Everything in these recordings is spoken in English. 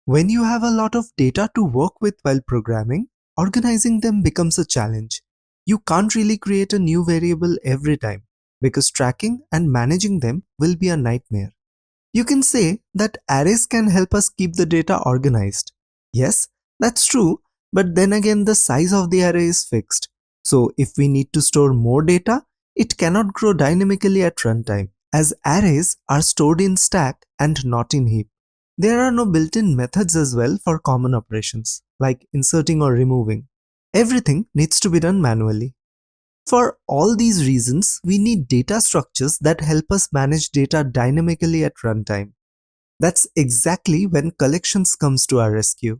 When you have a lot of data to work with while programming, organizing them becomes a challenge. You can't really create a new variable every time because tracking and managing them will be a nightmare. You can say that arrays can help us keep the data organized. Yes, that's true, but then again the size of the array is fixed. So if we need to store more data, it cannot grow dynamically at runtime, as arrays are stored in stack and not in heap. There are no built-in methods as well for common operations, like inserting or removing. Everything needs to be done manually. For all these reasons, we need data structures that help us manage data dynamically at runtime. That's exactly when collections comes to our rescue.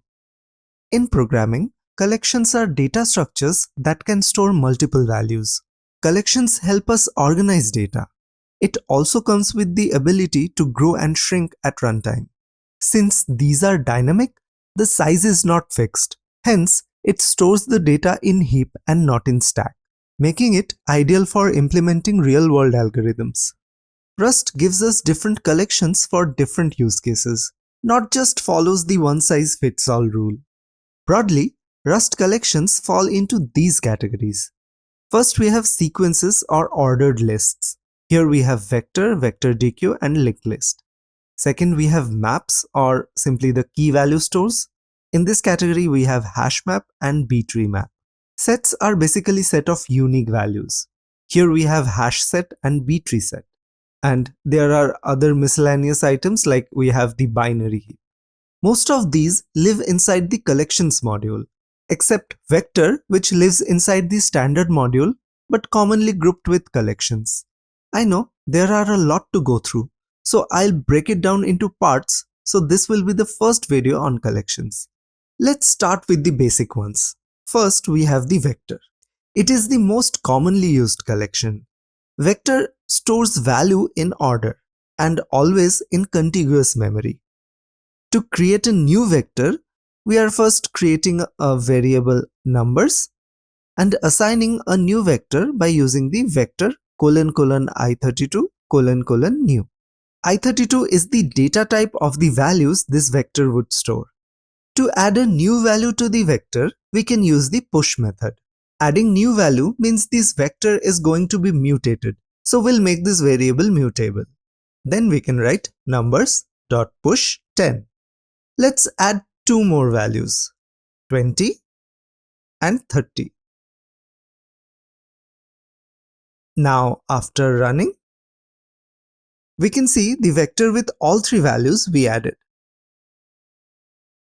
In programming, collections are data structures that can store multiple values. Collections help us organize data. It also comes with the ability to grow and shrink at runtime. Since these are dynamic, the size is not fixed. Hence, it stores the data in heap and not in stack, making it ideal for implementing real-world algorithms. Rust gives us different collections for different use cases, not just follows the one-size-fits-all rule. Broadly, Rust collections fall into these categories. First, we have sequences or ordered lists. Here we have vector, VecDeque, and linked list. Second, we have maps or simply the key value stores. In this category, we have hash map and B-tree map. Sets are basically set of unique values. Here we have hash set and B-tree set. And there are other miscellaneous items like we have the binary heap. Most of these live inside the collections module, except vector, which lives inside the standard module but commonly grouped with collections. I know there are a lot to go through, so I'll break it down into parts, so this will be the first video on collections. Let's start with the basic ones. First, we have the vector. It is the most commonly used collection. Vector stores value in order and always in contiguous memory. To create a new vector, we are first creating a variable numbers and assigning a new vector by using the vector ::i32 : new. I32 is the data type of the values this vector would store. To add a new value to the vector, we can use the push method. Adding new value means this vector is going to be mutated, so we'll make this variable mutable. Then we can write numbers.push10. Let's add two more values, 20 and 30. Now after running, we can see the vector with all three values we added.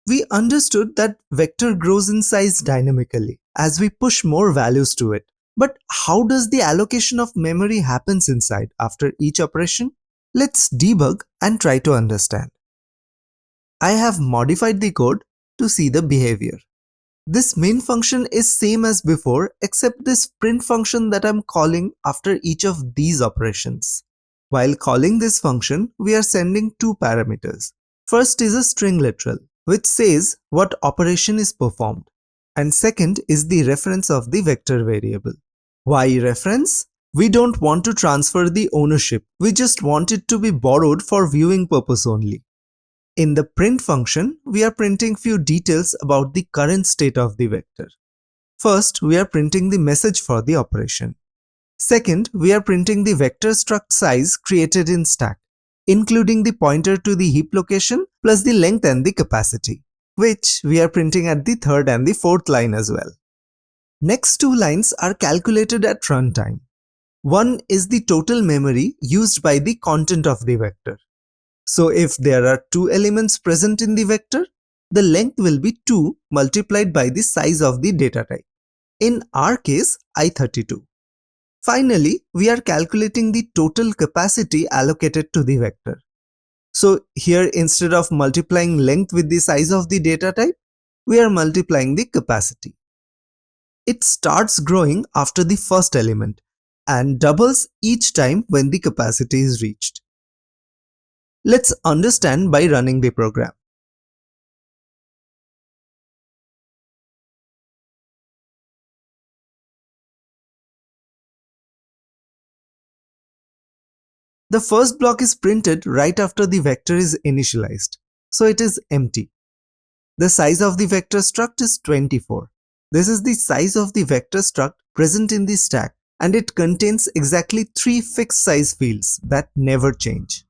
We understood that vector grows in size dynamically as we push more values to it. But how does the allocation of memory happens inside after each operation? Let's debug and try to understand. I have modified the code to see the behavior. This main function is same as before except this print function that I'm calling after each of these operations. While calling this function, we are sending two parameters. First is a string literal, which says what operation is performed, and second is the reference of the vector variable. Why reference? We don't want to transfer the ownership, we just want it to be borrowed for viewing purpose only. In the print function, we are printing few details about the current state of the vector. First, we are printing the message for the operation. Second, we are printing the vector struct size created in stack, including the pointer to the heap location plus the length and the capacity, which we are printing at the third and the fourth line as well. Next two lines are calculated at runtime. One is the total memory used by the content of the vector. So if there are two elements present in the vector, the length will be 2 multiplied by the size of the data type. In our case, I32. Finally, we are calculating the total capacity allocated to the vector. So here, instead of multiplying length with the size of the data type, we are multiplying the capacity. It starts growing after the first element and doubles each time when the capacity is reached. Let's understand by running the program. The first block is printed right after the vector is initialized, so it is empty. The size of the vector struct is 24. This is the size of the vector struct present in the stack, and it contains exactly 3 fixed size fields that never change.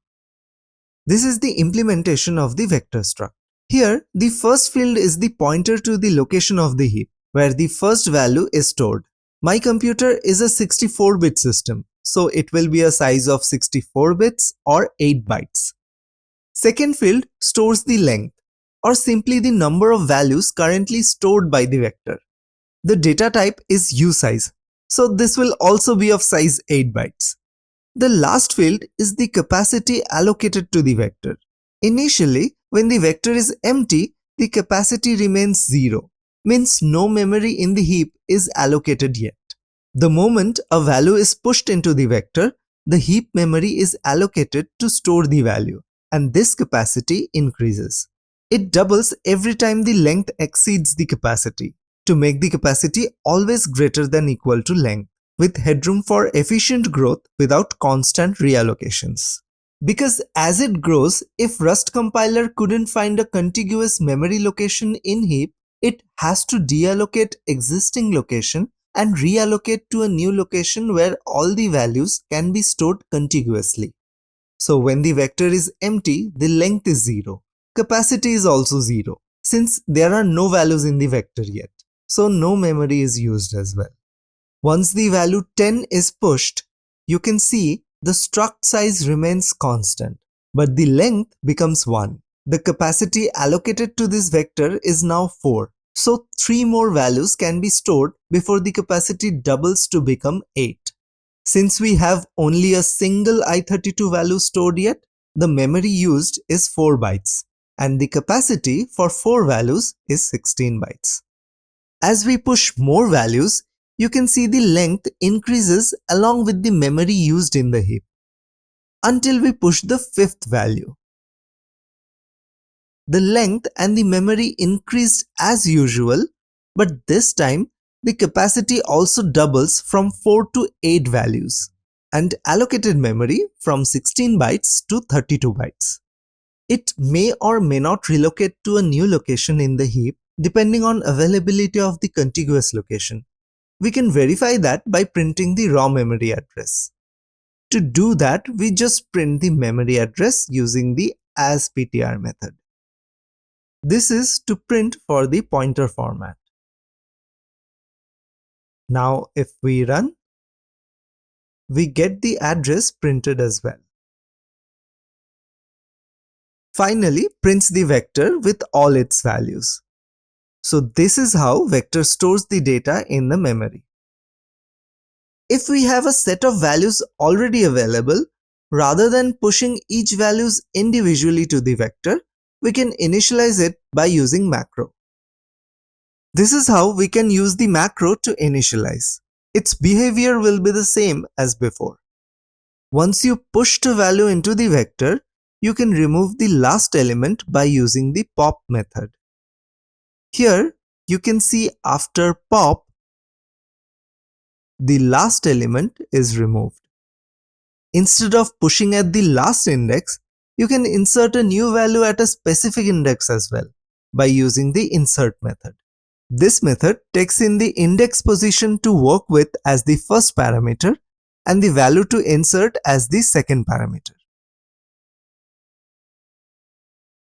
This is the implementation of the vector struct. Here, the first field is the pointer to the location of the heap, where the first value is stored. My computer is a 64-bit system, so it will be a size of 64 bits or 8 bytes. Second field stores the length, or simply the number of values currently stored by the vector. The data type is usize, so this will also be of size 8 bytes. The last field is the capacity allocated to the vector. Initially, when the vector is empty, the capacity remains 0, means no memory in the heap is allocated yet. The moment a value is pushed into the vector, the heap memory is allocated to store the value, and this capacity increases. It doubles every time the length exceeds the capacity, to make the capacity always greater than equal to length, with headroom for efficient growth without constant reallocations. Because as it grows, if Rust compiler couldn't find a contiguous memory location in heap, it has to deallocate existing location and reallocate to a new location where all the values can be stored contiguously. So when the vector is empty, the length is 0. Capacity is also 0, since there are no values in the vector yet, so no memory is used as well. Once the value 10 is pushed, you can see the struct size remains constant, but the length becomes 1. The capacity allocated to this vector is now 4, so 3 more values can be stored before the capacity doubles to become 8. Since we have only a single i32 value stored yet, the memory used is 4 bytes, and the capacity for 4 values is 16 bytes. As we push more values, you can see the length increases along with the memory used in the heap, until we push the 5th value. The length and the memory increased as usual, but this time the capacity also doubles from 4 to 8 values, and allocated memory from 16 bytes to 32 bytes. It may or may not relocate to a new location in the heap depending on availability of the contiguous location. We can verify that by printing the raw memory address. To do that, we just print the memory address using the asptr method. This is to print for the pointer format. Now if we run, we get the address printed as well. Finally, prints the vector with all its values. So this is how vector stores the data in the memory. If we have a set of values already available, rather than pushing each values individually to the vector, we can initialize it by using macro. This is how we can use the macro to initialize. Its behavior will be the same as before. Once you pushed a value into the vector, you can remove the last element by using the pop method. Here, you can see after pop, the last element is removed. Instead of pushing at the last index, you can insert a new value at a specific index as well by using the insert method. This method takes in the index position to work with as the first parameter and the value to insert as the second parameter.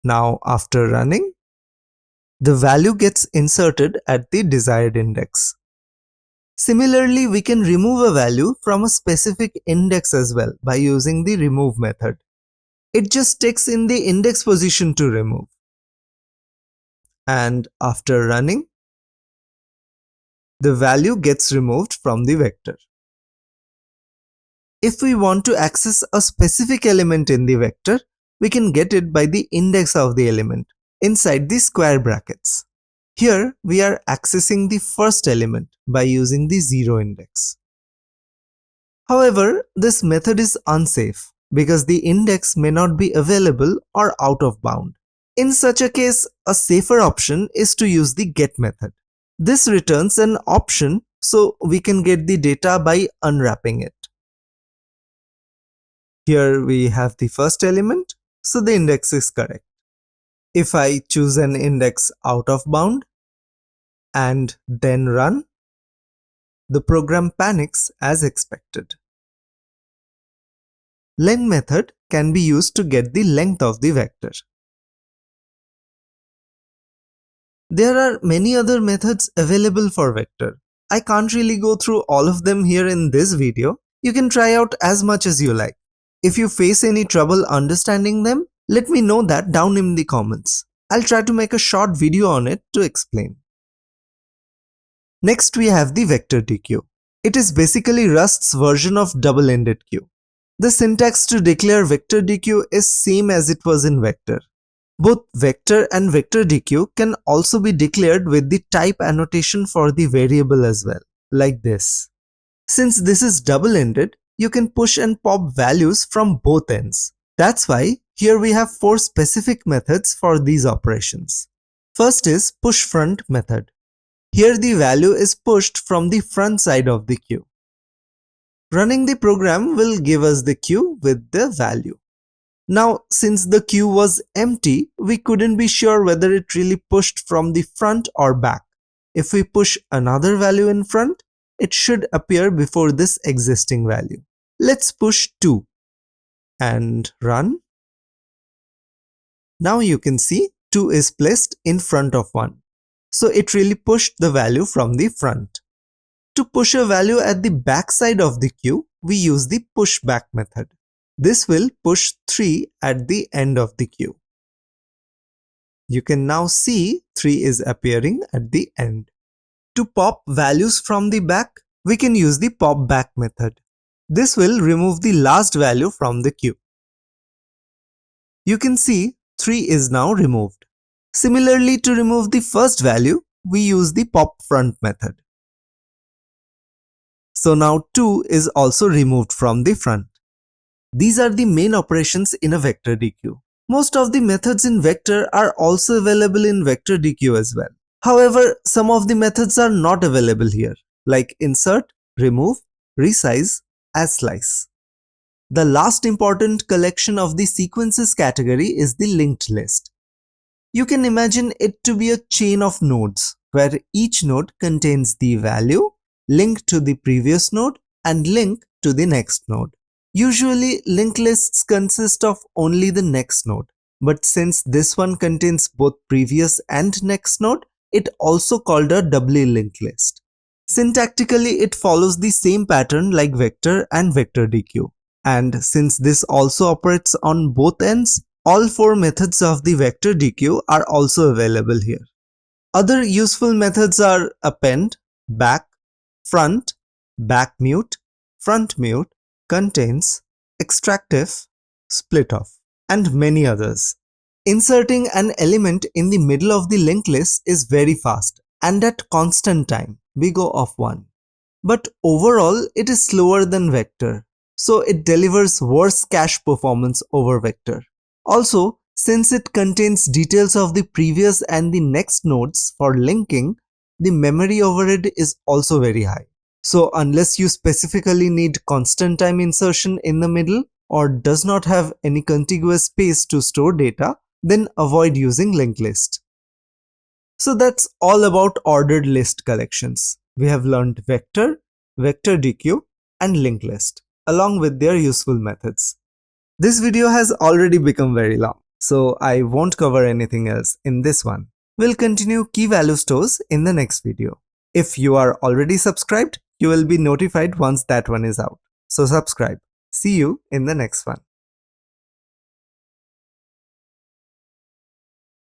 Now after running, the value gets inserted at the desired index. Similarly, we can remove a value from a specific index as well by using the remove method. It just takes in the index position to remove. And after running, the value gets removed from the vector. If we want to access a specific element in the vector, we can get it by the index of the element inside the square brackets. Here we are accessing the first element by using the 0 index. However, this method is unsafe because the index may not be available or out of bound. In such a case, a safer option is to use the get method. This returns an option so we can get the data by unwrapping it. Here we have the first element, so the index is correct. If I choose an index out of bound and then run, the program panics as expected. Len method can be used to get the length of the vector. There are many other methods available for vector. I can't really go through all of them here in this video. You can try out as much as you like. If you face any trouble understanding them, let me know that down in the comments. I'll try to make a short video on it to explain. Next we have the VecDeque. It is basically Rust's version of double-ended queue. The syntax to declare VecDeque is same as it was in Vector. Both vector and VecDeque can also be declared with the type annotation for the variable as well, like this. Since this is double-ended, you can push and pop values from both ends. That's why here we have 4 specific methods for these operations. First is push front method. Here the value is pushed from the front side of the queue. Running the program will give us the queue with the value. Now, since the queue was empty, we couldn't be sure whether it really pushed from the front or back. If we push another value in front, it should appear before this existing value. Let's push 2 and run. Now you can see 2 is placed in front of 1. So it really pushed the value from the front. To push a value at the back side of the queue, we use the pushback method. This will push 3 at the end of the queue. You can now see 3 is appearing at the end. To pop values from the back, we can use the pop back method. This will remove the last value from the queue. You can see 3 is now removed. Similarly, to remove the first value, we use the pop front method. So now 2 is also removed from the front. These are the main operations in a VecDeque. Most of the methods in Vector are also available in VecDeque as well. However, some of the methods are not available here, like insert, remove, resize, as slice. The last important collection of the sequences category is the linked list. You can imagine it to be a chain of nodes, where each node contains the value, link to the previous node, and link to the next node. Usually, linked lists consist of only the next node, but since this one contains both previous and next node, it also called a doubly linked list. Syntactically, it follows the same pattern like Vector and VecDeque. And since this also operates on both ends, all 4 methods of the VecDeque are also available here. Other useful methods are append, back, front, back mute, front mute, contains, extractive, split off, and many others. Inserting an element in the middle of the linked list is very fast, and at constant time, we go of 1. But overall, it is slower than Vector, so it delivers worse cache performance over Vector. Also, since it contains details of the previous and the next nodes for linking, the memory overhead is also very high. So unless you specifically need constant time insertion in the middle or does not have any contiguous space to store data, then avoid using linked list. So that's all about ordered list collections. We have learned Vector, VecDeque, and linked list, along with their useful methods. This video has already become very long, so I won't cover anything else in this one. We'll continue key value stores in the next video. If you are already subscribed, you will be notified once that one is out. So subscribe. See you in the next one.